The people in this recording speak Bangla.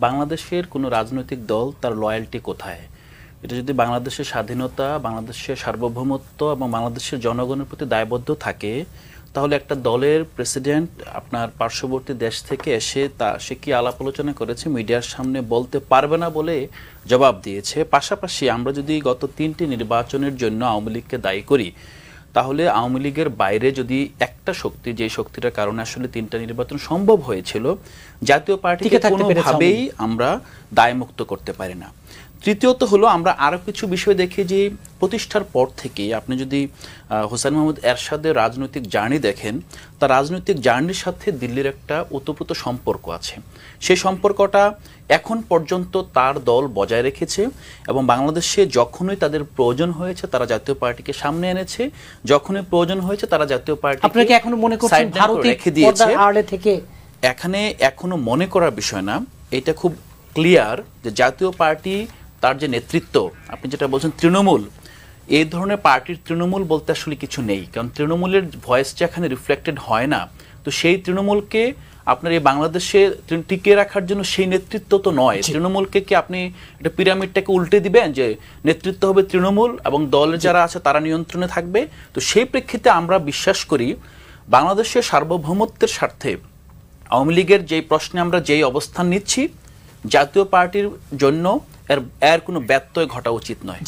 বাংলাদেশের কোনো রাজনৈতিক দল তার লয়্যালটি কোথায়? এটা যদি বাংলাদেশের স্বাধীনতা, বাংলাদেশের সার্বভৌমত্ব এবং বাংলাদেশের জনগণের প্রতি দায়বদ্ধ থাকে, তাহলে একটা দলের প্রেসিডেন্ট আপনার পার্শ্ববর্তী দেশ থেকে এসে সে কি আলাপ আলোচনা করেছে মিডিয়ার সামনে বলতে পারবে না বলে জবাব দিয়েছে। পাশাপাশি আমরা যদি গত 3টি নির্বাচনের জন্য আওয়ামী লীগকে দায়ী করি, তাহলে আওয়ামী লীগের বাইরে যদি একটা শক্তি, যে শক্তিটার কারণে আসলে 3টা নির্বাচন সম্ভব হয়েছিল, জাতীয় পার্টিকে কোনোভাবেই আমরা দায়মুক্ত করতে পারি না। তৃতীয়ত হলো, আমরা আরও কিছু বিষয় দেখি যে প্রতিষ্ঠার পর থেকে আপনি যদি হোসেন মোহাম্মদ এরশাদের রাজনৈতিক জার্নি দেখেন, তার রাজনৈতিক জার্নির সাথে দিল্লির একটা ওতপ্রোত সম্পর্ক আছে। সেই সম্পর্কটা এখন পর্যন্ত তার দল বজায় রেখেছে এবং বাংলাদেশে যখনই তাদের প্রয়োজন হয়েছে তারা জাতীয় পার্টিকে সামনে এনেছে, যখনই প্রয়োজন হয়েছে তারা জাতীয় পার্টিকে এখনো মনে করছেন ভারতীয় রেখে দিয়েছে। আড়ে থেকে এখানে এখনো মনে করার বিষয় না, এটা খুব ক্লিয়ার যে জাতীয় পার্টি, তার যে নেতৃত্ব, আপনি যেটা বলছেন তৃণমূল, এই ধরনের পার্টির তৃণমূল বলতে আসলে কিছু নেই, কারণ তৃণমূলের ভয়েসটা এখানে রিফ্লেক্টেড হয় না। তো সেই তৃণমূলকে আপনার এই বাংলাদেশে টিকিয়ে রাখার জন্য সেই নেতৃত্ব তো নয়। তৃণমূলকে কি আপনি এটা পিরামিডটাকে উল্টে দিবেন যে নেতৃত্ব হবে তৃণমূল এবং দলের যারা আছে তারা নিয়ন্ত্রণে থাকবে? তো সেই প্রেক্ষিতে আমরা বিশ্বাস করি বাংলাদেশের সার্বভৌমত্বের স্বার্থে আওয়ামী লীগের যেই প্রশ্নে আমরা যেই অবস্থান নিচ্ছি, জাতীয় পার্টির জন্য এর কোনো ব্যত্যয় ঘটা উচিত নয়।